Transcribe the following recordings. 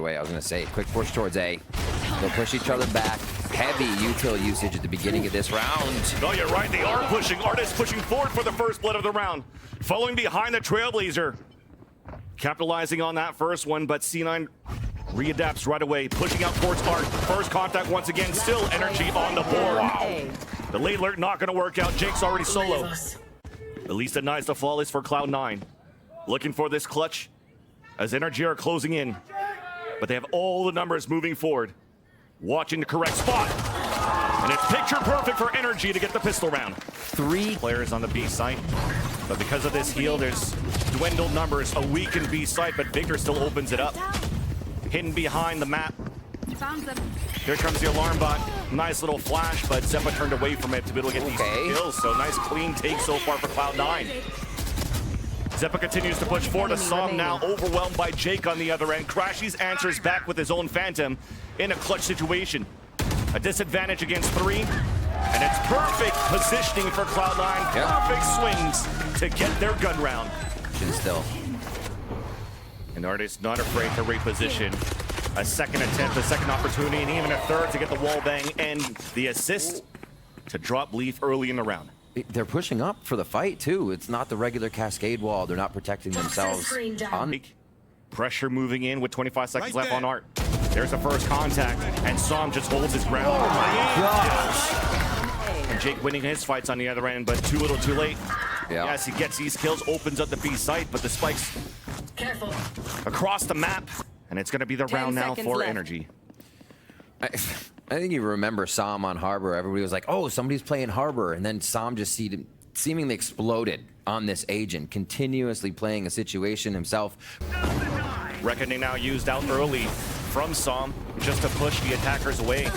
way. I was going to say, quick push towards A. They'll push each other back. Heavy util usage at the beginning of this round. No, you're right. They are pushing. Ardiis pushing forward for the first blood of the round. Following behind the Trailblazer. Capitalizing on that first one, but C9 readapts right away. Pushing out towards Art. First contact once again. Still NRG on the board. Wow. The late alert not going to work out. Jake's already solo. At least denies the flawless for Cloud9. Looking for this clutch as NRG are closing in. But they have all the numbers moving forward. Watching the correct spot. And it's picture perfect for NRG to get the pistol round. 3 players on the B site. But because of this heal, there's dwindled numbers. A weakened B site, but Victor still opens it up. Hidden behind the map. Here comes the alarm bot. Nice little flash, but Xeppaa turned away from it to be able to get these kills. So nice clean take so far for Cloud9. Xeppaa continues to push forward. Assam now overwhelmed by Jake on the other end. crashies answers back with his own Phantom in a clutch situation. A disadvantage against 3. And it's perfect positioning for Cloud9. Perfect swings to get their gun round. Still. And Ardiis not afraid to reposition. A second attempt, a second opportunity, and even a third to get the wall bang and the assist to drop Leaf early in the round. They're pushing up for the fight, too. It's not the regular cascade wall. They're not protecting themselves. Pressure moving in with 25 seconds left on Art. There's the first contact, and Som just holds his ground. Oh my gosh! And Jake winning his fights on the other end, but too little too late. Yeah. Yes, he gets these kills, opens up the B site, but the spikes across the map, and it's going to be the round now for NRG. I think you remember Sam on Harbor. Everybody was like, oh, somebody's playing Harbor. And then Sam just seemingly exploded on this agent, continuously playing a situation himself. Reckoning now used out early from Sam just to push the attackers away.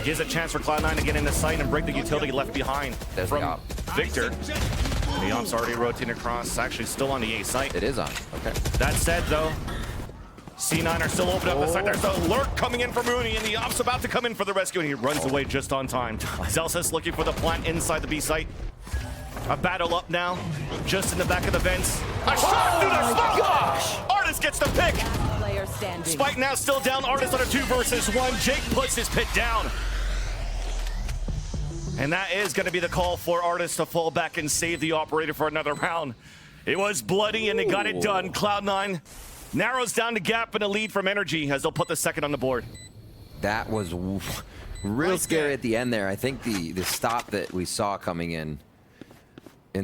Gives a chance for Cloud9 to get in the site and break the utility left behind from Victor. The Op's already rotating across. It's actually still on the A site. It is on. Okay. That said, though, C9 are still open up the site. There's a lurk coming in from Runi, and the Op's about to come in for the rescue, and he runs away just on time. Zellsis looking for the plant inside the B site. A battle up now, just in the back of the vents. A shot through the smoke! Gosh! Ardiis gets the pick! Spike now still down. Ardiis on a 2 versus 1. Jake puts his pit down. And that is going to be the call for Ardiis to fall back and save the operator for another round. It was bloody, and they got it done. Cloud9 narrows down the gap and a lead from NRG as they'll put the second on the board. That was real scary at the end there. I think the stop that we saw coming in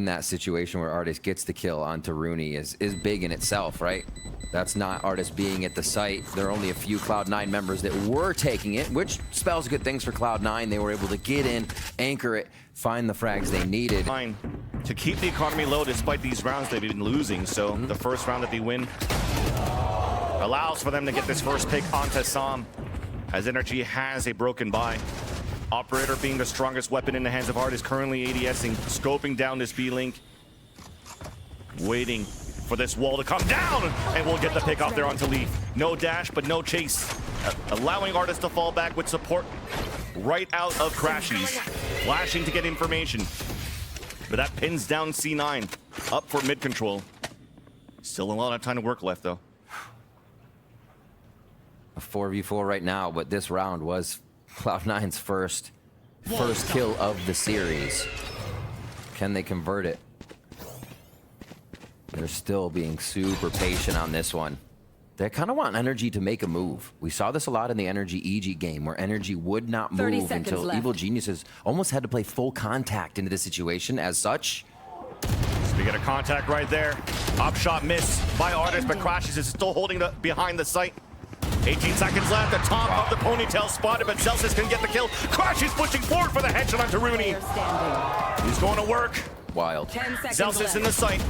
that situation where Ardiis gets the kill onto Runi is big in itself, right? That's not Ardiis being at the site. There are only a few Cloud9 members that were taking it, which spells good things for Cloud9. They were able to get in, anchor it, find the frags they needed. To keep the economy low despite these rounds they've been losing. So the first round that they win allows for them to get this first pick onto Sam, as NRG has a broken buy. Operator being the strongest weapon in the hands of Ardiis, currently ADSing, scoping down this B-Link. Waiting for this wall to come down, and we'll get the pick off there onto Leaf. No dash, but no chase. Allowing Ardiis to fall back with support right out of crashies. Flashing to get information. But that pins down C9. Up for mid-control. Still a lot of time to work left, though. A 4v4 right now, but this round was Cloud9's first kill of the series. Can they convert it? They're still being super patient on this one. They kind of want NRG to make a move. We saw this a lot in the NRG EG game, where NRG would not move until Evil Geniuses almost had to play full contact into the situation. As such, so we get a contact right there. Op shot miss by Ardiis, but crashies is still holding behind the site. 18 seconds left. The top of the ponytail spotted, but Zellsis can get the kill. crashies pushing forward for the headshot onto Runi. He's going to work. Wild. Zellsis in the site.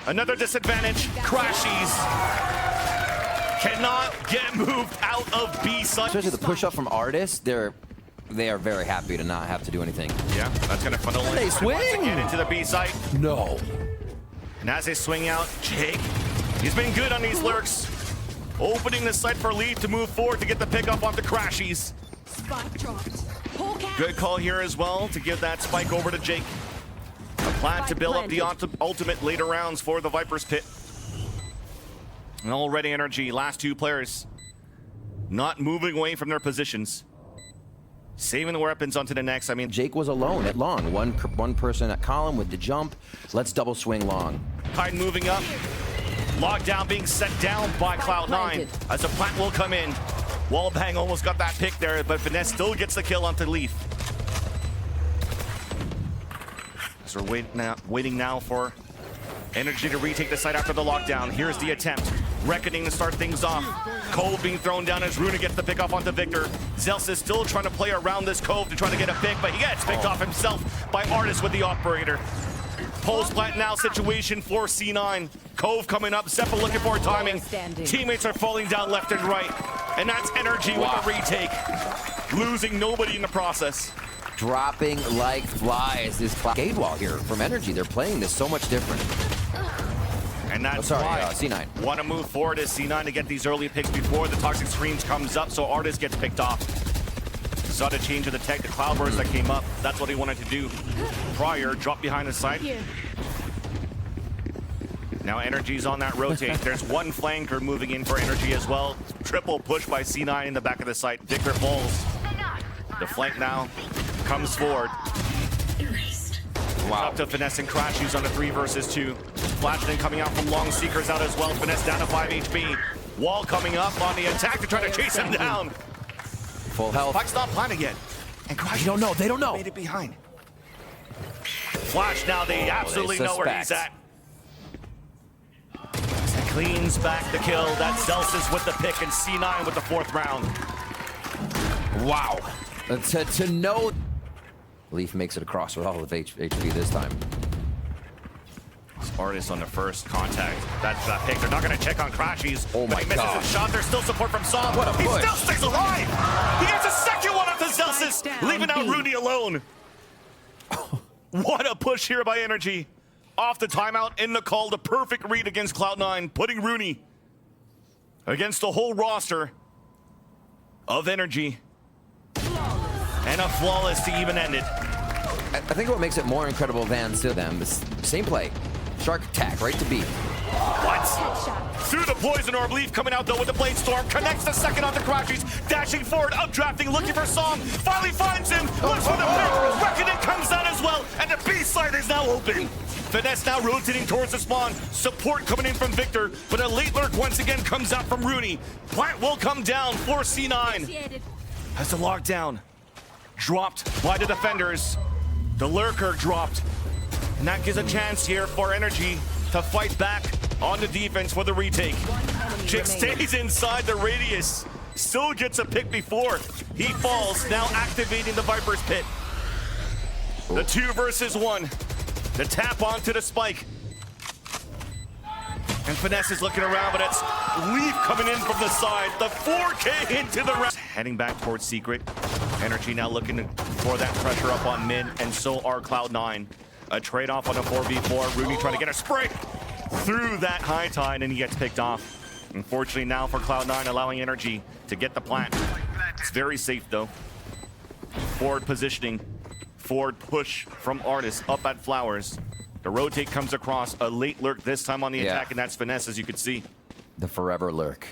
Another disadvantage. crashies cannot get moved out of B site. Especially the push up from Ardiis, they are very happy to not have to do anything. Yeah, that's gonna funnel in. They swing again into the B site. No. And as they swing out, Jake, he's been good on these lurks. Opening the site for Leaf to move forward to get the pick up onto crashies. Good call here as well to give that spike over to Jake. A plan to build up the ultimate later rounds for the Viper's pit. And already NRG, last two players, not moving away from their positions. Saving the weapons onto the next. I mean, Jake was alone at long. One person at column with the jump. Let's double swing long. Tide moving up. Lockdown being set down by Cloud9 as the plant will come in. Wallbang almost got that pick there, but Finesse still gets the kill onto Leaf. So we're waiting now for NRG to retake the site after the lockdown. Here's the attempt. Reckoning to start things off. Cove being thrown down as Runa gets the pick off onto Victor. Zellsis still trying to play around this Cove to try to get a pick, but he gets picked off himself by ardiis with the operator. Post plant now situation for C9. Cove coming up, Xeppaa looking for timing. Teammates are falling down left and right. And that's NRG with a retake. Losing nobody in the process. Dropping like flies. This gate wall here from NRG. They're playing this so much different. And that's why C9 want to move forward as C9 to get these early picks before the Toxic Screams comes up, so ardiis gets picked off. Saw the change of the tech, the Cloudburst that came up. That's what he wanted to do prior. Drop behind the site. Now NRG's on that rotate. There's one flanker moving in for NRG as well. Triple push by C9 in the back of the site. Victor falls. The flank now comes forward. Wow. Up to Finesse and crashies on the 3 versus 2. Flashman coming out from long, Seekers out as well. Finesse down to 5 HP. Wall coming up on the attack to try to chase him down. Full health. Spike's not planted yet. And crashies They don't know. They don't know. made it behind. Flash now, they absolutely know where he's at. Cleans back the kill. That's Zellsis with the pick and C9 with the 4th round. Wow. To know. Leaf makes it across with all of HP this time. ardiis on the first contact. That's that pick. They're not going to check on crashies. Oh my But he misses God. his shot. There's still support from Som. What a He push. still stays alive. He gets a second one up to Zellsis, leaving out runi alone. What a push here by NRG. Off the timeout, in the call, the perfect read against Cloud9, putting runi against the whole roster of NRG. And a flawless to even end it. I think what makes it more incredible than to them is same play. Shark attack right to B. What? Through the poison orb, Leaf coming out though with the blade storm, connects the second on the crashies, dashing forward, updrafting, looking for Som, finally finds him, looks for the pick, Reckoning comes down as well, and the B side is now open. Finesse now rotating towards the spawn, support coming in from Victor, but a late lurk once again comes out from runi. Plant will come down for C9. As the lockdown dropped by the defenders, the lurker dropped, and that gives a chance here for NRG to fight back on the defense for the retake. Jake stays inside the radius, still gets a pick before he falls, now activating the Viper's Pit. The 2 versus 1, the tap onto the spike. And Finesse is looking around, but it's Leaf coming in from the side, the 4K into the round. Heading back towards Secret. NRG now looking for that pressure up on mid, and so are Cloud9. A trade-off on a 4v4. Runi trying to get a spray through that high tide, and he gets picked off. Unfortunately now for Cloud9, allowing NRG to get the plant. It's very safe though. Forward positioning, forward push from ardiis up at Flowers. The rotate comes across, a late lurk this time on the attack, and that's Finesse, as you can see. The forever lurk.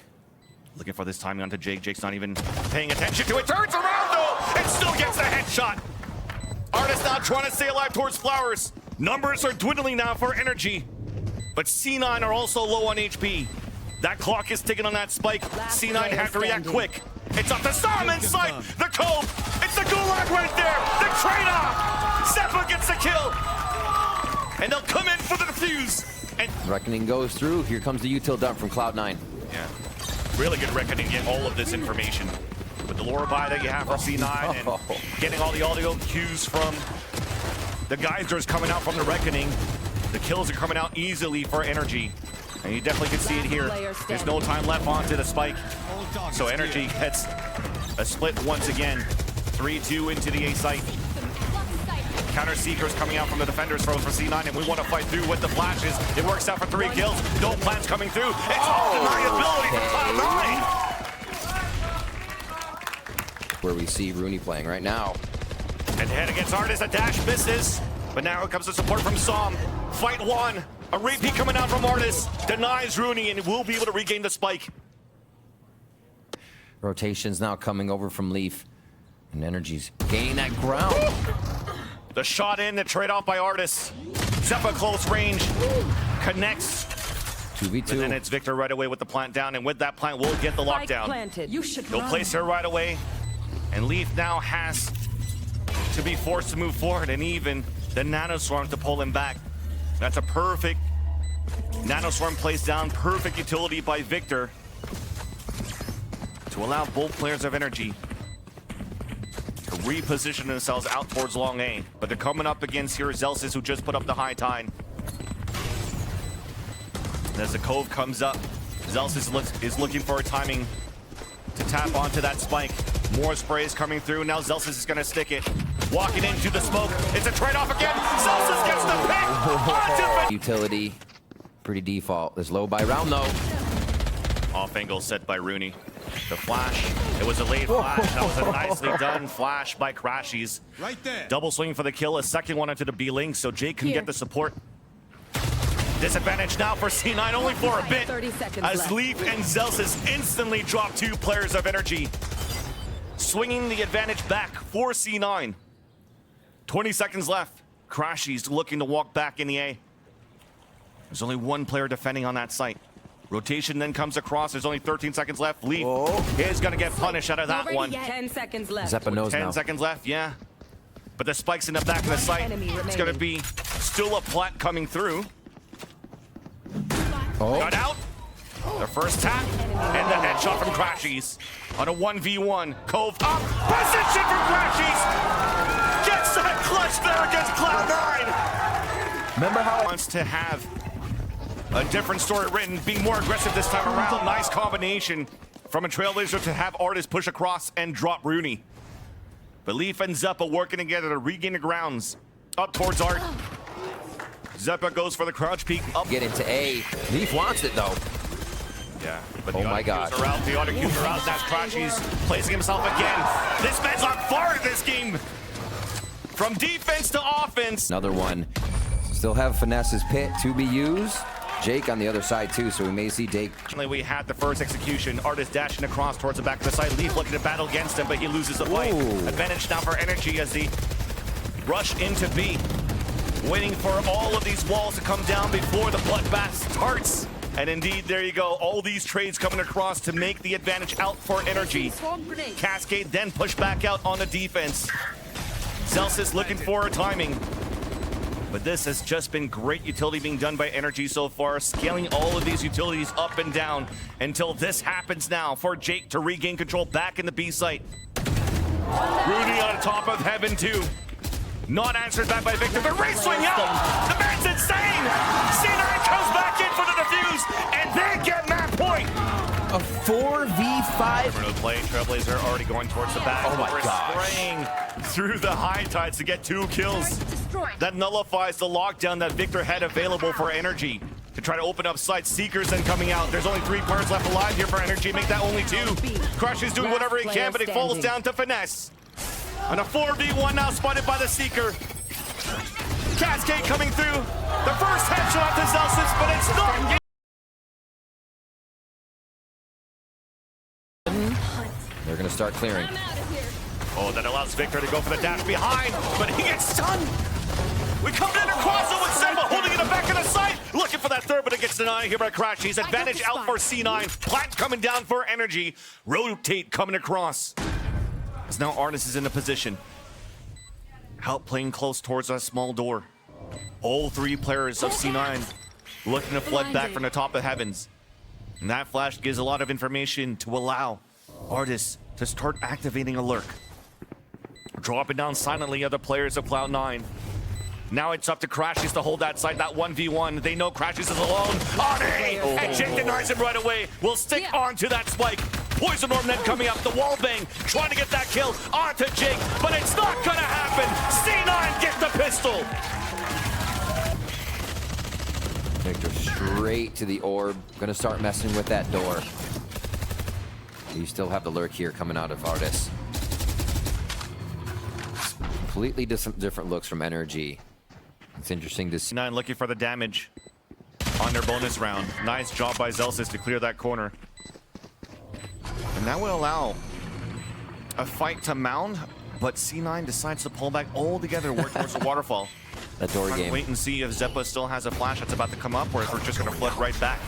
Looking for this timing onto Jake. Jake's not even paying attention to it. Turns around though, and still gets the headshot. ardiis now trying to stay alive towards Flowers. Numbers are dwindling now for NRG, but C9 are also low on HP. That clock is ticking on that spike. C9 have to react quick. It's up to Som inside the Cove. It's the gulag right there. The trade-off. Xeppaa gets the kill, and they'll come in for the defuse. And Reckoning goes through. Here comes the util dump from Cloud9. yeah, really good Reckoning to get all of this information. With the lure buy that you have for C9 and getting all the audio cues from the geysers coming out from the Reckoning. The kills are coming out easily for NRG. And you definitely can see it here. There's no time left onto the spike. So NRG gets a split once again. 3-2 into the A site. Counter Seekers coming out from the defenders for C9, and we want to fight through with the flashes. It works out for 3 kills. No plans coming through. It's all deniability for Cloud9. Where we see Runi playing right now. And head against ardiis, a dash misses. But now it comes the support from Som. Fight 1. A repeat coming out from ardiis. Denies runi and will be able to regain the spike. Rotations now coming over from Leaf. And NRG's gaining that ground. The shot in, the trade off by ardiis. Xeppaa close range. Connects. 2v2. And then it's Victor right away with the plant down. And with that plant, we'll get the lockdown. He'll place her right away. And Leaf now has to be forced to move forward. And even the nanoswarm to pull him back. That's a perfect nanoswarm placed down. Perfect utility by Victor to allow both players of NRG to reposition themselves out towards long A. But they're coming up against here Zellsis, who just put up the high tide. And as the cove comes up, Zellsis is looking for a timing to tap onto that spike. More sprays coming through. Now Zellsis is going to stick it. Walking into the smoke. It's a trade-off again. Zellsis gets the pick. Utility, pretty default. There's low by round though. Off angle set by runi. The flash. It was a late flash. That was a nicely done flash by crashies. Right there. Double swing for the kill. A second one into the B link, so Jake can get the support. Disadvantage now for C9, only for a bit. 30 seconds as left. Leaf and Zellsis instantly drop two players of NRG. Swinging the advantage back for C9. 20 seconds left. crashies looking to walk back in the A. There's only one player defending on that site. Rotation then comes across. There's only 13 seconds left. Leaf is going to get punished out of that one. 10 seconds left. Xeppaa knows 10 now. seconds left, yeah. But the spike's in the back of the site. It's going to be still a plant coming through. Got out. The first tap. And the headshot from crashies. On a 1v1. Cove up. Position for crashies. Gets that clutch there against Cloud9. Remember how Wants to have a different story written, being more aggressive this time around. Nice combination from a Trailblazer to have ardiis push across and drop runi. But Leaf and Xeppaa working together to regain the grounds up towards Art. Xeppaa goes for the crouch peek up. get into A. Leaf wants it though. Yeah, but Oh my gosh. are out. The autocues are out. That's crashies placing himself again. This man's on fire in this game. From defense to offense. Another one. Still have Finesse's pit to be used. Jake on the other side too, so we may see Jake. We had the first execution. ardiis dashing across towards the back of the side. Leaf looking to battle against him, but he loses the fight. Whoa. Advantage now for NRG as they rush into B. Waiting for all of these walls to come down before the bloodbath starts. And indeed, there you go. All these trades coming across to make the advantage out for NRG. Cascade then push back out on the defense. Zellsis looking for a timing. But this has just been great utility being done by NRG so far, scaling all of these utilities up and down until this happens now for Jake to regain control back in the B site. Runi on top of heaven too. Not answered back by Victor, but Ray swing out! The man's insane! C9 comes back in for the defuse, and they get map point! A 4v5. No play, Trailblazer already going towards the back. Oh my We're gosh. spraying through the high tides to get 2 kills. That nullifies the lockdown that Victor had available for NRG to try to open up sites. Seekers then coming out. There's only 3 players left alive here for NRG. Make that only 2. Crush is doing whatever he can, but it falls down to Finesse. On a 4v1 now spotted by the Seeker. Cascade coming through. The first headshot to Zellsis, but it's not. They're gonna start clearing. Oh, that allows Victor to go for the dash behind, but he gets stunned. We come in across it with Xeppaa holding it in the back of the site. Looking for that third, but it gets denied here by crashies. Advantage out for C9. Plant coming down for NRG. Rotate coming across. As now ardiis is in a position. Help playing close towards that small door. All 3 players of C9 looking to flood back from the top of heavens. And that flash gives a lot of information to allow ardiis to start activating a lurk. Dropping down silently other players of Cloud9. Now it's up to crashies to hold that site, that 1v1. They know crashies is alone on A, and Jake denies him right away. Will stick onto that spike. Poison Orb then coming up, the wall bang, trying to get that kill onto Jake, but it's not gonna happen. C9 gets the pistol. Victor straight to the orb. Gonna start messing with that door. You still have the lurk here coming out of ardiis. Completely different looks from NRG. It's interesting to see. C9 looking for the damage. on their bonus round. Nice job by Zellsis to clear that corner. And that will allow a fight to mount, but C9 decides to pull back altogether, work towards the waterfall. That door game. Wait and see if Xeppaa still has a flash that's about to come up, or if we're just going to flood right back.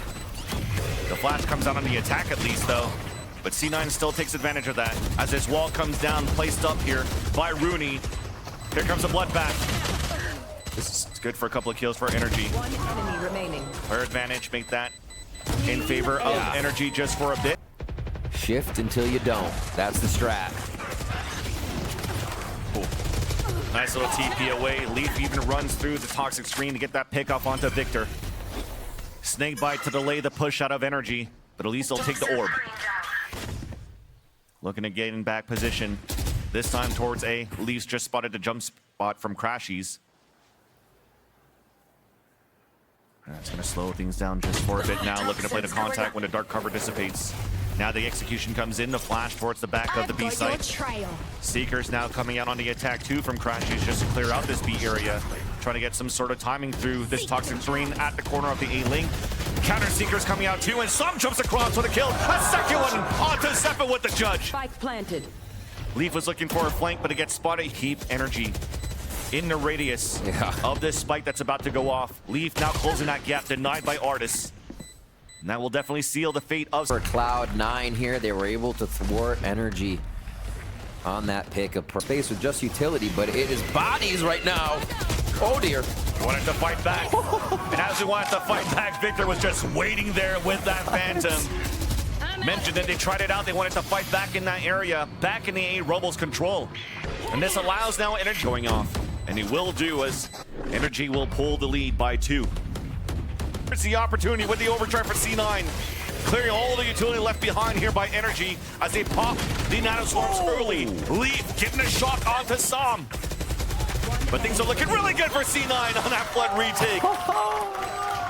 The flash comes out on the attack at least, though. But C9 still takes advantage of that as this wall comes down, placed up here by runi. Here comes a bloodbath. This is good for a couple of kills for NRG. One enemy remaining. Player advantage, make that in favor of NRG just for a bit. Shift until you don't. That's the strat. Cool. Nice little TP away. Leaf even runs through the toxic screen to get that pick off onto Victor. Snakebite to delay the push out of NRG, but at least they'll take the orb. Looking at getting back position. This time towards A. Leafs just spotted a jump spot from crashies. That's going to slow things down just for a bit now. Looking to play the contact when the dark cover dissipates. Now the execution comes in, the flash towards the back of the B site. Seekers now coming out on the attack too from crashies just to clear out this B area. Trying to get some sort of timing through this toxic terrain at the corner of the A link. Counter Seekers coming out too, and some jumps across for the kill. A second one onto Xeppaa with the judge. Spike planted. Leaf was looking for a flank, but it gets spotted. Keep NRG in the radius of this spike that's about to go off. Leaf now closing that gap, denied by ardiis. And that will definitely seal the fate of... For Cloud9 here, they were able to thwart NRG on that pick of space with just utility, but it is bodies right now. Oh dear. He wanted to fight back. And as he wanted to fight back, Victor was just waiting there with that Phantom. Mentioned that they tried it out, they wanted to fight back in that area, back in the A Rebels control. And this allows now NRG going off. And he will do as NRG will pull the lead by 2. Here's the opportunity with the overdrive for C9. Clearing all the utility left behind here by NRG as they pop the nanoswarms early. Leaf getting a shot onto Som. But things are looking really good for C9 on that flood retake.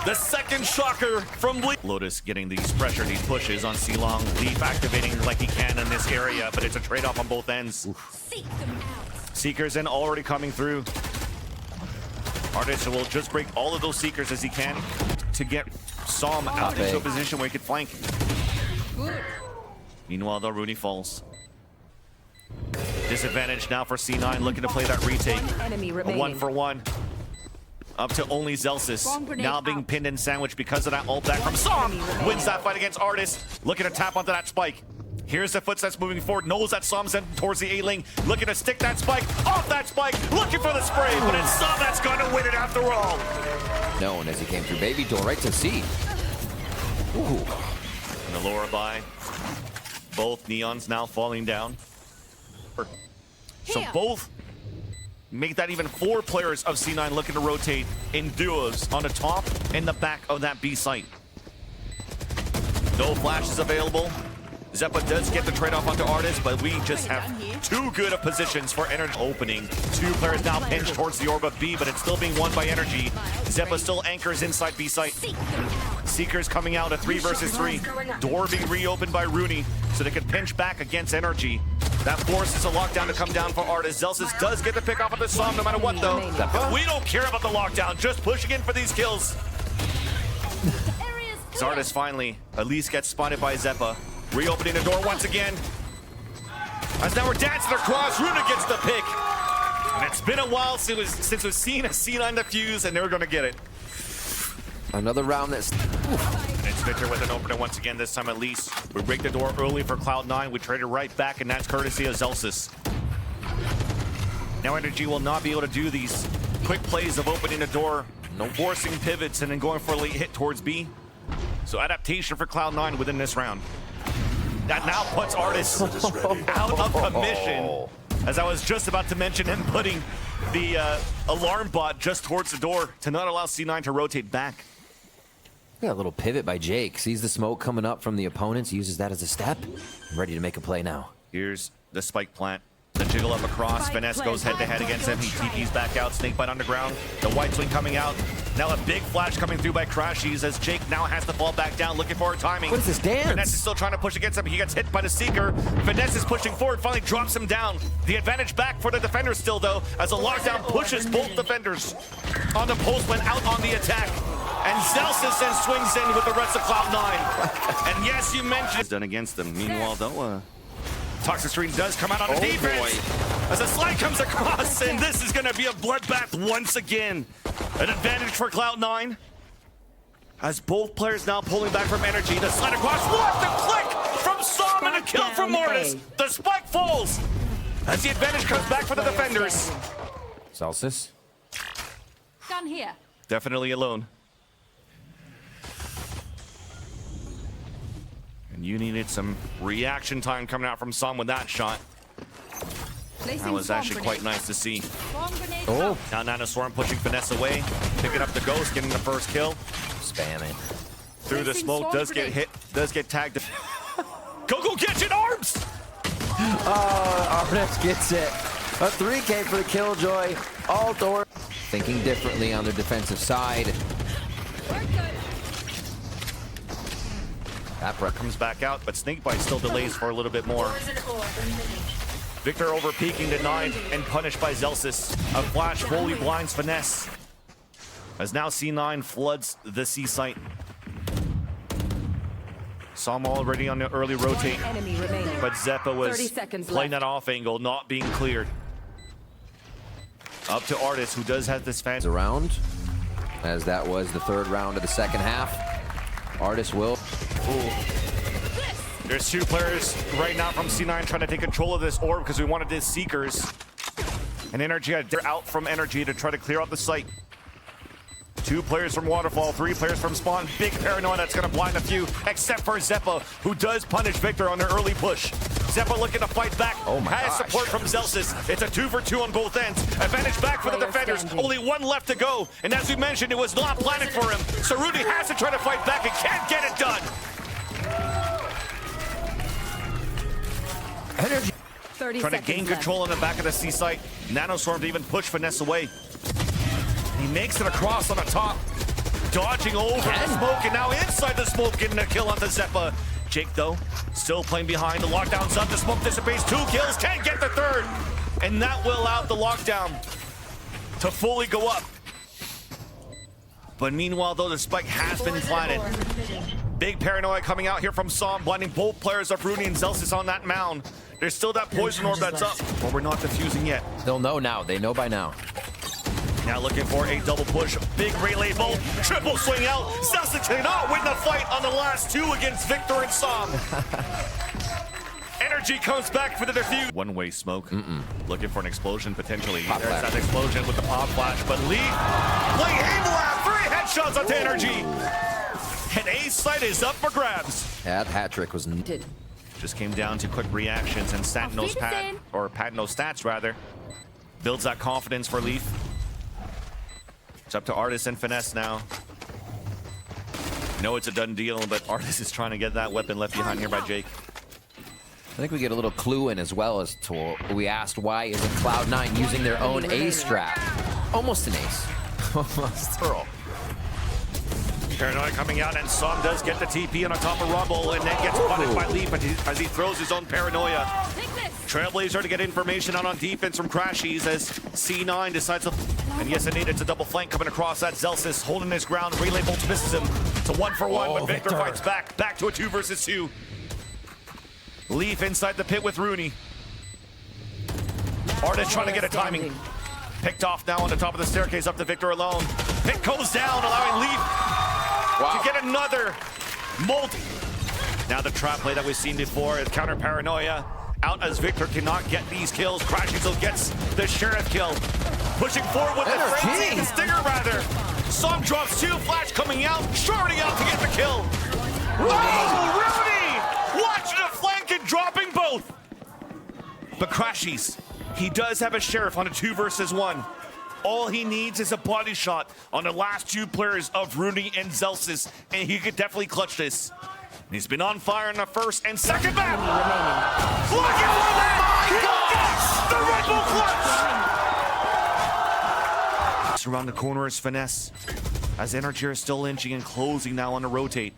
The second shocker from Leaf. Lotus getting these pressure, these pushes on C-Long. Leaf activating like he can in this area, but it's a trade-off on both ends. Seekers in already coming through. Ardiis will just break all of those Seekers as he can to get Som out into a position where he could flank. Meanwhile, the runi falls. Disadvantage now for C9, looking to play that retake. A 1-for-1. Up to only Zellsis. Now being pinned and sandwiched because of that ult back from Som. Wins that fight against Ardiis. Looking to tap onto that spike. Here's the footsteps moving forward. Knows that Som's heading towards the A-lane. Looking to stick that spike. Off that spike. Looking for the spray. But it's Som that's going to win it after all. No one as he came through baby door right to C. Ooh. And the lower by. Both Neons now falling down. So both make that even 4 players of C9 looking to rotate in duos on the top and the back of that B site. No flashes available. Xeppaa does get the trade-off onto ardiis, but we just have too good of positions for NRG. Opening. 2 players now pinched towards the orb of B, but it's still being won by NRG. Xeppaa still anchors inside B site. Seekers coming out, a 3 versus 3. Door being reopened by runi, so they can pinch back against NRG. That forces a lockdown to come down for ardiis. Zellsis does get the pick off of the Som no matter what, though. We don't care about the lockdown, just pushing in for these kills. Ardiis finally at least gets spotted by Xeppaa. Reopening the door once again. As now we're dancing across, Runa gets the pick. And it's been a while since we've seen a C9 defuse, and they're going to get it. Another round that's... And it's Victor with an opener once again, this time at least. We break the door early for Cloud9. We traded right back, and that's courtesy of Zellsis. Now NRG will not be able to do these quick plays of opening the door, no forcing pivots, and then going for a late hit towards B. So adaptation for Cloud9 within this round. That now puts ardiis out of commission. As I was just about to mention him putting the alarm bot just towards the door to not allow C9 to rotate back. Yeah, a little pivot by Jake. Sees the smoke coming up from the opponents, uses that as a step. Ready to make a play now. Here's the spike plant. The jiggle up across. Finesse goes head-to-head against him. He TP's back out. Snakebite underground. The white swing coming out. Now a big flash coming through by crashies as Jake now has to fall back down looking for a timing. What is this dance? Finesse is still trying to push against him. He gets hit by the Seeker. Finesse is pushing forward, finally drops him down. The advantage back for the defenders still, though, as the lockdown pushes both defenders on the postman out on the attack. And Zellsis then swings in with the rest of Cloud9. And yes, you mentioned it's done against them. Meanwhile, though, Toxic Stream does come out on the defense as a slide comes across, and this is going to be a bloodbath once again. An advantage for Cloud9 as both players now pulling back from NRG. The slide across, what the click from Som and a kill from Mortis. The spike falls as the advantage comes back for the defenders. Zellsis. Gun here. Definitely alone. And you needed some reaction time coming out from Som with that shot. That was actually quite nice to see. Oh, Now Nanoswarm pushing Finesse away, picking up the Ghost, getting the first kill. spamming. Through the smoke, does get hit, does get tagged. Go get it, Arms! Ardiis gets it. A 3K for the Killjoy. All door. Thinking differently on their defensive side. Appra comes back out, but Snakebite still delays for a little bit more. Victor over peeking, denied and punished by Zellsis. A flash fully blinds Finesse. As now C9 floods the C site. Som already on the early rotate, Enemy remaining. but Xeppaa was 30 seconds playing left. that off angle, not being cleared. Up to Ardiis, who does have this fan. Around, as that was the third round of the second half. Ardiis will. There's two players right now from C9 trying to take control of this orb because we wanted this Seekers. And NRG, they're out from NRG to try to clear out the site. Two players from Waterfall, three players from Spawn. Big paranoia that's going to blind a few, except for Xeppaa, who does punish Victor on their early push. Xeppaa looking to fight back. Oh my Has gosh. support from Zellsis. It's a 2-for-2 on both ends. Advantage back for the defenders. Only one left to go. And as we mentioned, it was not planning for him. So Runi has to try to fight back and can't get it done. NRG. 30 Trying to seconds gain left. control on the back of the C site. Nanoswarm to even push Finesse away. He makes it across on the top. Dodging over the smoke, and now inside the smoke, getting a kill onto Xeppaa. Jake, though, still playing behind. The lockdown's up. The smoke dissipates. 2 kills. Can't get the third. And that will allow the lockdown to fully go up. But meanwhile, though, the spike has been planted. Big paranoia coming out here from Som, blinding both players of Runi and Zellsis on that mound. There's still that poison orb that's up, but we're not defusing yet. They'll know now. They know by now. Now looking for a double push. Big relay bolt. Triple swing out. Zellsis cannot win the fight on the last two against Victor and Som. NRG comes back for the defuse. One-way smoke. Looking for an explosion potentially. Pop There's flash. that explosion with the pop flash. But Lee playing aim lab. 3 headshots onto NRG. And A site is up for grabs. That hat trick was. Just came down to quick reactions and stat knows Auf pad, Wiedersehen. or pad knows stats rather. Builds that confidence for Leaf. It's up to Ardiis and Finesse now. No, it's a done deal, but Ardiis is trying to get that weapon left behind here by Jake. I think we get a little clue in as well as to we asked why isn't Cloud9 using their own ace strat? Almost an ace. Almost. Pearl. Paranoia coming out, and Som does get the TP on top of Rumble, and then gets punished by Leaf as he throws his own paranoia. Trailblazer to get information out on defense from crashies as C9 decides to... And yes, indeed, it's a double flank coming across that. Zellsis holding his ground. Relay Bolt misses him. It's a 1-for-1, but Victor fights back. Back to a 2 versus 2. Leaf inside the pit with Runi. Ardiis trying to get a timing. Picked off now on the top of the staircase up to Victor alone. Pick goes down, allowing Leaf to get another multi. Now the trap play that we've seen before is counter paranoia. Out as Victor cannot get these kills. Crashies gets the Sheriff kill. Pushing forward with the frenzy, the stinger rather. Som drops 2, flash coming out, shorting out to get the kill. Oh, Runi! Watching the flank and dropping both. But Crashies, he does have a Sheriff on a 2 versus 1. All he needs is a body shot on the last 2 players of Runi and Zellsis, and he could definitely clutch this. He's been on fire in the first and second map. Looking for that! The Red Bull clutch! Around the corner is Finesse. As NRG is still inching and closing now on the rotate.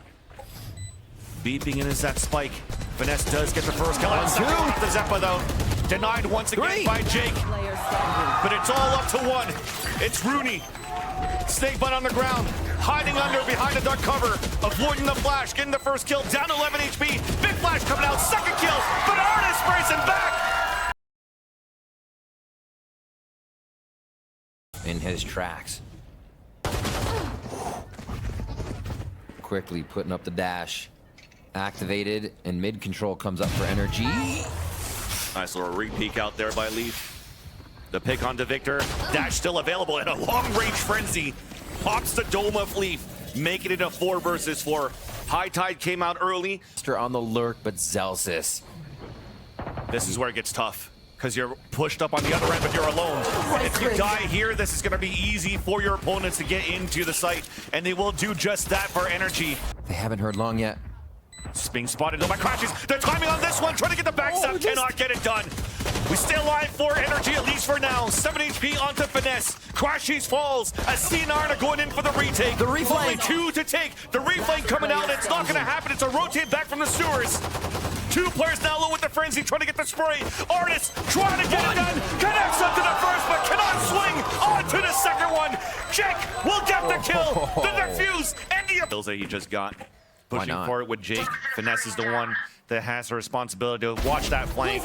Beeping in is that spike. Finesse does get the first kill. And second off the Xeppaa though. Denied once again by Jake. But it's all up to 1. It's Runi. Snakebite on the ground, hiding under behind the dark cover, avoiding the flash, getting the first kill, down 11 HP. Big flash coming out, second kill, but ardiis racing back. In his tracks. Quickly putting up the dash. Activated, and mid control comes up for NRG. Nice little re-peek out there by Leaf. The pick onto Victor. Dash still available, and a long-range frenzy pops the dome of Leaf, making it a 4 versus 4. High Tide came out early. On the lurk, but Zellsis. This is where it gets tough, because you're pushed up on the other end, but you're alone. If you die here, this is going to be easy for your opponents to get into the site, and they will do just that for NRG. They haven't heard long yet. It's being spotted by crashies. The timing on this one, trying to get the backstab, cannot get it done. We stay alive for NRG, at least for now. 7 HP onto Finesse. crashies falls as C9 are going in for the retake. The reflame. Only 2 to take. The reflame coming out. It's not going to happen. It's a rotate back from the sewers. 2 players now low with the frenzy, trying to get the spray. ardiis trying to get it done. Connects up to the first, but cannot swing onto the second one. Jake will get the kill. The defuse and the kills that he just got. Pushing for it with Jake. Finesse is the one that has the responsibility to watch that flank.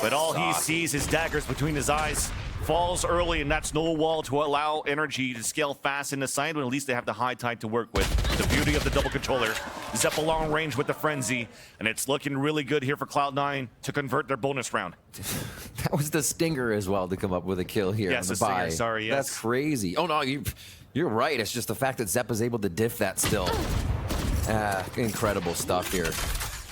But all he sees is daggers between his eyes. Falls early, and that's no wall to allow NRG to scale fast in the side, but at least they have the high tide to work with. The beauty of the double controller. Xeppaa long range with the frenzy, and it's looking really good here for Cloud9 to convert their bonus round. That was the stinger as well to come up with a kill here. Yes, on the the stinger, buy. sorry, yes. That's crazy. Oh no, you're right. It's just the fact that Xeppaa's able to diff that still. Incredible stuff here.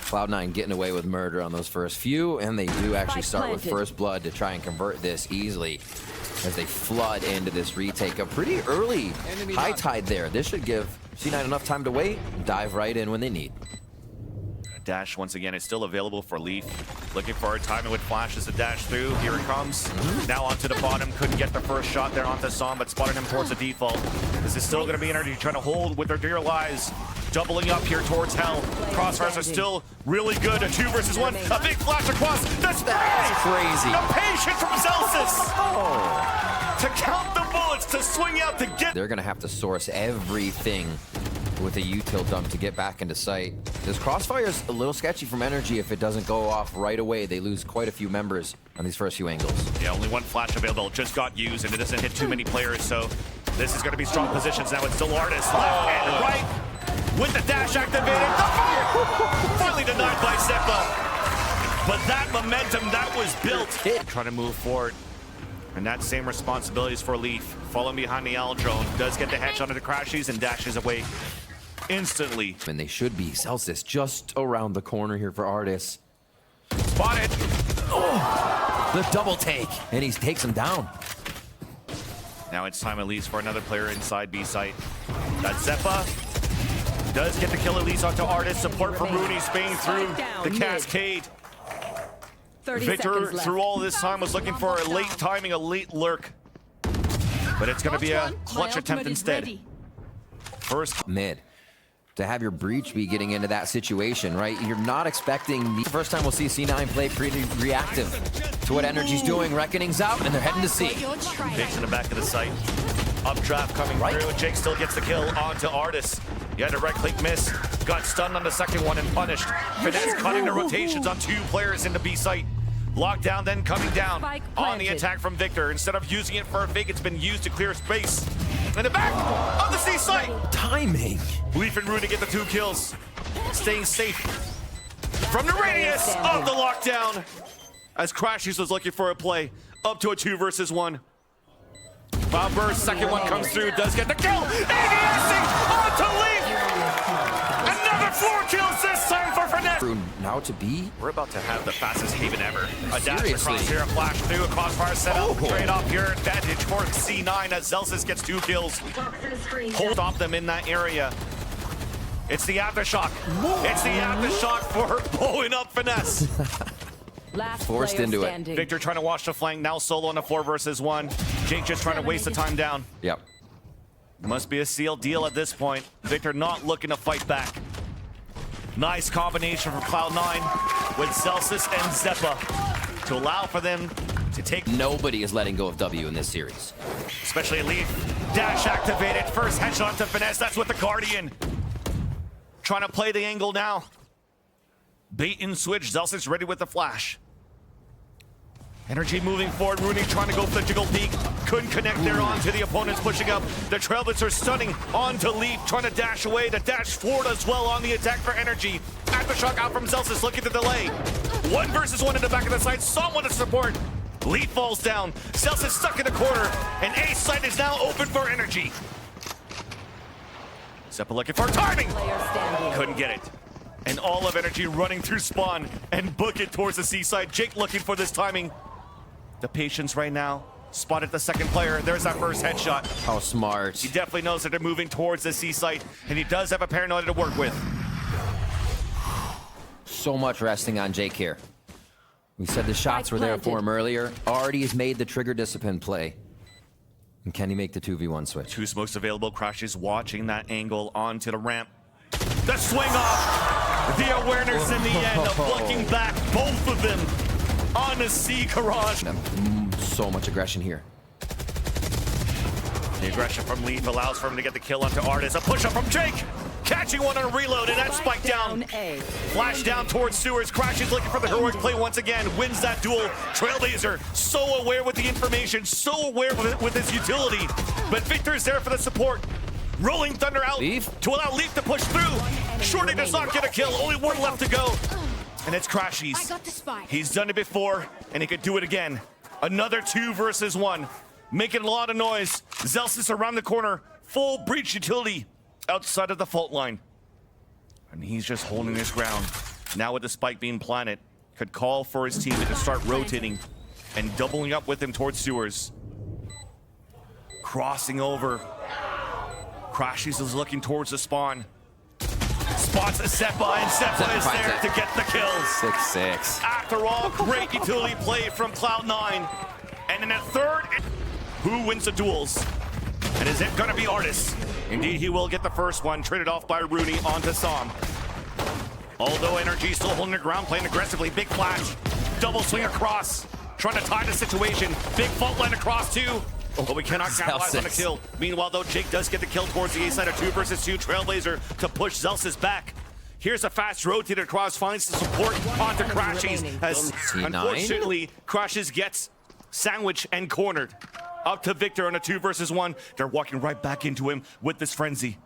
Cloud9 getting away with murder on those first few, and they do actually start with first blood to try and convert this easily as they flood into this retake. A pretty early high tide there. This should give C9 enough time to wait, dive right in when they need. Dash once again is still available for Leaf. Looking for a timing with flashes to dash through. Here it comes. Now onto the bottom. Couldn't get the first shot there onto Som, but spotted him towards the default. This is still going to be NRG trying to hold with their dear lives. Doubling up here towards Hell. Crossfires are still really good. A 2 versus 1. A big flash across. That's crazy. The patience from Zellsis. To count the bullets, to swing out, to get. They're going to have to source everything with a util dump to get back into sight. This crossfire is a little sketchy from NRG if it doesn't go off right away. They lose quite a few members on these first few angles. Yeah, only 1 flash available. Just got used, and it doesn't hit too many players, so this is going to be strong positions now. It's still ardiis left and right. With the dash activated, the fire! Finally denied by Xeppaa. But that momentum that was built. Trying to move forward. And that same responsibility is for Leaf. Following behind the L drone. Does get the headshot of the crashies and dashes away instantly. And they should be. Zellsis just around the corner here for ardiis. Spotted. Oh, the double take. And he takes him down. Now it's time at least for another player inside B site. That's Xeppaa. Does get the kill at least onto ardiis. Support for runi, spinning through the cascade. Victor, through all this time, was looking for a late timing, a late lurk. But it's going to be a clutch attempt instead. First mid. To have your breach be getting into that situation, right? You're not expecting the first time we'll see C9 play pretty reactive to what NRG's doing. Reckoning's out, and they're heading to C. Jake's in the back of the site. Updraft coming through, and Jake still gets the kill onto ardiis. He had a right click miss, got stunned on the second one and punished. Finesse cutting the rotations on 2 players in the B site. Lockdown then coming down on the attack from Victor. Instead of using it for a fake, it's been used to clear space. In the back of the C site. Timing. Leaf and Runi get the 2 kills. Staying safe from the radius of the lockdown. As crashies was looking for a play. Up to a 2 versus 1. Bob Burr's second one comes through, does get the kill. ADSing onto Leaf. Another 4 kills this time for Finesse. Now to B. We're about to have the fastest haven ever. A dash across here, a flash through, a crossfire set up. Trade off here, advantage for C9 as Zellsis gets 2 kills. Hold off them in that area. It's the aftershock. It's the aftershock for blowing up Finesse. Forced into it. Victor trying to wash the flank, now solo on a 4 versus 1. Jake just trying to waste the time down. Yep. Must be a sealed deal at this point. Victor not looking to fight back. Nice combination from Cloud9 with Zellsis and Xeppaa to allow for them to take. Nobody is letting go of W in this series. especially Leaf. Dash activated, first headshot to Finesse, that's with the Guardian. Trying to play the angle now. Bait and switch, Zellsis ready with the flash. NRG moving forward, runi trying to go for the jiggle peek. Couldn't connect there onto the opponents pushing up. The Trailblazers stunning onto Leaf, trying to dash away. The dash forward as well on the attack for NRG. Aftershock out from Zellsis, looking to delay. 1 versus 1 in the back of the site, someone to support. Leaf falls down, Zellsis stuck in the corner, and A site is now open for NRG. Xeppaa looking for timing, couldn't get it. And all of NRG running through spawn and book it towards the C side. Jake looking for this timing. The patience right now, spotted the second player. There's that first headshot. How smart. He definitely knows that they're moving towards the C site, and he does have a paranoia to work with. So much resting on Jake here. We said the shots were there for him earlier. Ardiis made the trigger discipline play. And can he make the 2v1 switch? 2 smokes available. crashies watching that angle onto the ramp. The swing off. The awareness in the end of looking back. Both of them on the C garage. So much aggression here. The aggression from Leaf allows for him to get the kill onto ardiis. A push up from Jake. Catching one on a reload, and that spike down. Flash down towards Sewers. crashies looking for the heroic play once again. Wins that duel. Trailblazer so aware with the information, so aware with his utility. But Victor is there for the support. Rolling Thunder out Leaf to allow Leaf to push through. Shorty does not get a kill. Only 1 left to go. And it's crashies. He's done it before, and he could do it again. Another 2 versus 1. Making a lot of noise. Zellsis around the corner. Full breach utility outside of the fault line. And he's just holding his ground. Now with the spike being planted, could call for his teammate to start rotating and doubling up with him towards Sewers. Crossing over. crashies is looking towards the spawn. Spots Xeppaa, and Xeppaa is there to get the kills. 6-6. After all, great utility play from Cloud9. And in a third, who wins the duels? And is it gonna be ardiis? Indeed, he will get the first one, traded off by runi onto Som. Although NRG still holding the ground, playing aggressively. Big flash, double swing across, trying to tie the situation. Big fault line across too, but we cannot capitalize on the kill. Meanwhile, though, Jake does get the kill towards the A side of 2 versus 2. Trailblazer to push Zellsis back. Here's a fast rotate across, finds the support onto crashies, as unfortunately, crashies gets sandwiched and cornered. Up to Victor on a 2 versus 1. They're walking right back into him with this frenzy.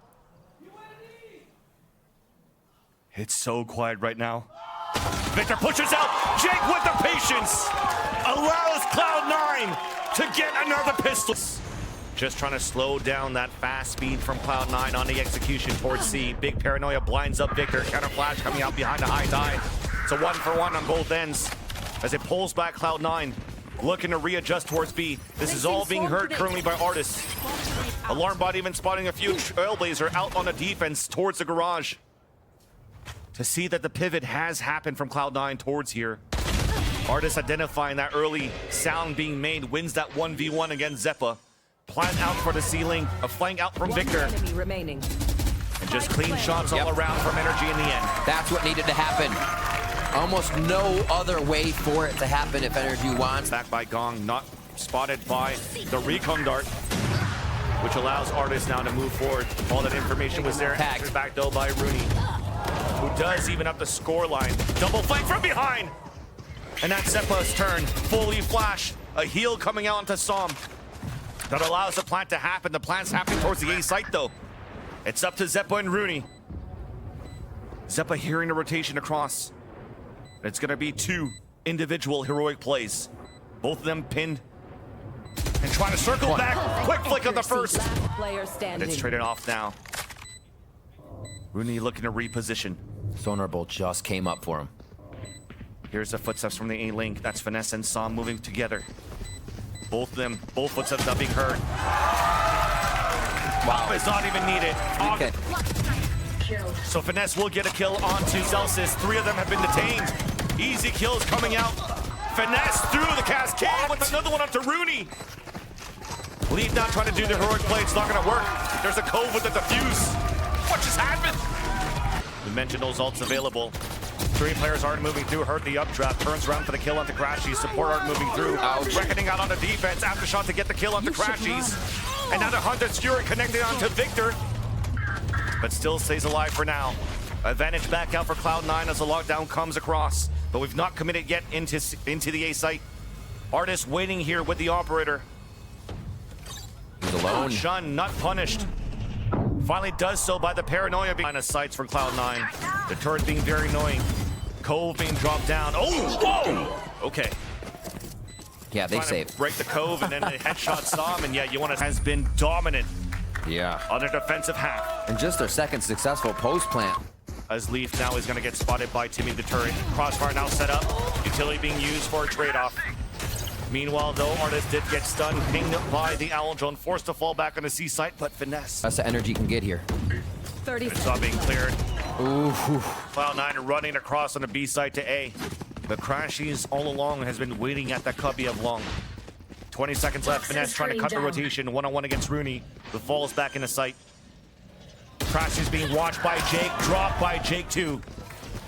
It's so quiet right now. Victor pushes out. Jake with the patience allows Cloud9 to get another pistol. Just trying to slow down that fast speed from Cloud9 on the execution towards C. Big paranoia blinds up Victor. Counter flash coming out behind the high tide. It's a 1-for-1 on both ends as it pulls back Cloud9. Looking to readjust towards B. This is all being heard currently by ardiis. Alarm bot even spotting a few. Trailblazer out on the defense towards the garage. To see that the pivot has happened from Cloud9 towards here. ardiis identifying that early sound being made, wins that 1v1 against Xeppaa. Plant out for the ceiling, a flank out from Victor. And just clean shots all around from NRG in the end. That's what needed to happen. Almost no other way for it to happen if NRG wants. Back by Gong, not spotted by the recon dart, which allows ardiis now to move forward. All that information was there. Tagged back though by runi, who does even up the score line. Double flank from behind. And that's Xeppaa's turn. Fully flash, a heal coming out onto Som. That allows the plant to happen. The plant's happening towards the A site though. It's up to Xeppaa and runi. Xeppaa hearing the rotation across. It's gonna be 2 individual heroic plays. Both of them pinned and trying to circle back. Quick flick on the first. And it's traded off now. runi looking to reposition. Sonar Bolt just came up for him. Here's the footsteps from the A link. That's Finesse and Som moving together. Both of them, both footsteps not being heard. Wow, is not even needed. Okay. So Finesse will get a kill onto Zellsis. 3 of them have been detained. Easy kills coming out. Finesse through the cascade with another one onto runi. Lead now trying to do the heroic play. It's not going to work. There's a cove with the defuse. What just happened? We mentioned those ults available. Three players aren't moving through, heard the updraft, turns around for the kill onto crashies. Support aren't moving through. Ouch. Reckoning out on the defense, aftershot to get the kill onto crashies. And now the Hunter Skewer connected onto Victor, but still stays alive for now. Advantage back out for Cloud9 as the lockdown comes across, but we've not committed yet into the A site. Ardiis waiting here with the operator. He's alone. Shun not punished. Finally does so by the paranoia behind the sights for Cloud9. The turret being very annoying. Cove being dropped down. Oh, whoa! Okay. Yeah, they Trying to saved. break the cove and then the headshot saw him, and yeah, Jonas has been dominant Yeah. on their defensive half. And just their second successful post plant. As Leaf now is going to get spotted by Timmy the turret. Crossfire now set up. Utility being used for a trade-off. Meanwhile, though, Ardiis did get stunned, pinged by the Owl Drone, forced to fall back on the C site, but finesse. That's the energy can get here. 30 It's not being cleared. Ooh. Cloud9 running across on the B side to A. The crashies all along has been waiting at that cubby of long. 20 seconds left. Finesse trying to cut the rotation. One-on-one against Runi. The falls back into sight. Crashies being watched by Jake. Dropped by Jake too.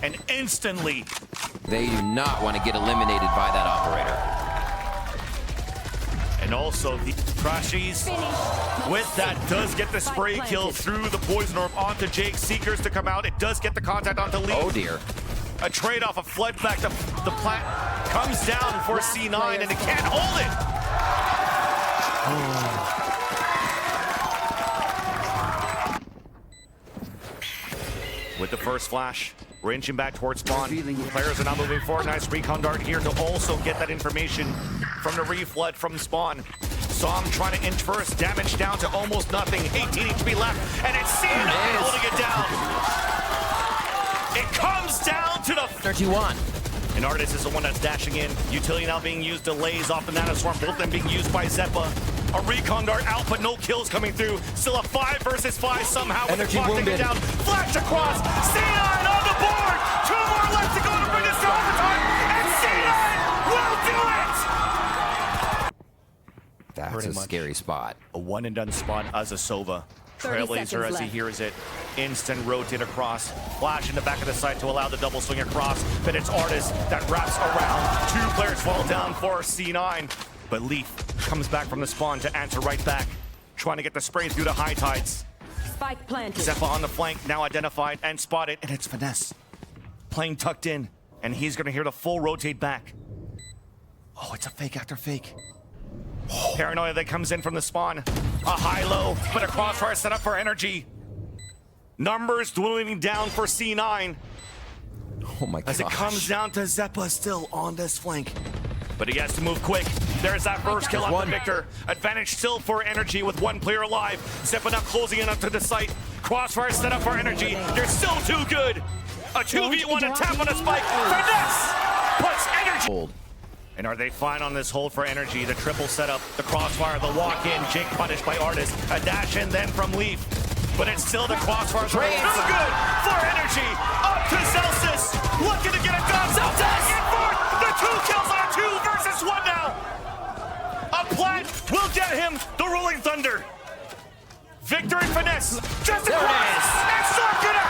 And instantly, They do not want to get eliminated by that operator. and also the crashies with that does get the spray kill through the poison orb onto Jake. Seekers to come out. It does get the contact onto Leaf. Oh dear. A trade-off, a flood back. The plant comes down for C9 and it can't hold it. With the first flash, we're inching back towards spawn. Players are now moving forward. Nice recon dart here to also get that information from the reflood from spawn. Saw him trying to inch first, damage down to almost nothing. 18 HP left, and it's C9 holding it down. It comes down to the 31. and Ardiis is the one that's dashing in. Utility now being used, delays off the nanoswarm, both of them being used by Xeppaa. A recon dart out, but no kills coming through. Still a 5 versus 5 somehow. With Energy the clock ticking wounded. down. Flash across. C9 on the board. 2 more left to go to bring this to overtime. And C9 will do it. That's Pretty a much. scary spot. A one and done spot as a Sova. 30 Trailblazer seconds as he left. hears it. Instant rotate across. Flash in the back of the site to allow the double swing across. But it's Ardiis that wraps around. 2 players fall down for C9. But Leaf comes back from the spawn to answer right back. Trying to get the spray through the high tides. Spike planted. Xeppaa on the flank, now identified and spotted. And it's Finesse. Playing tucked in. And he's going to hear the full rotate back. Oh, it's a fake after fake. Paranoia that comes in from the spawn. A high-low, but a crossfire set up for NRG. Numbers dwindling down for C9 Oh my god. as it comes down to Xeppaa still on this flank. But he has to move quick. There's that first kill on the Victor. Advantage still for NRG with 1 player alive. Xeppaa now closing in up to the site. Crossfire set up for NRG. They're still too good. A 2v1 attack on a spike. Finesse puts NRG. Hold. And are they fine on this hold for NRG? The triple setup, the crossfire, the walk-in. Jake punished by Ardiis. A dash in then from Leaf. But it's still the crossfire. Too good for NRG. Up to Zellsis. Looking to get it done. Back and forth. The 2 kills on a 2 versus 1 now. A plant will get him the Rolling Thunder. Victor and Finesse. Just across. It's not gonna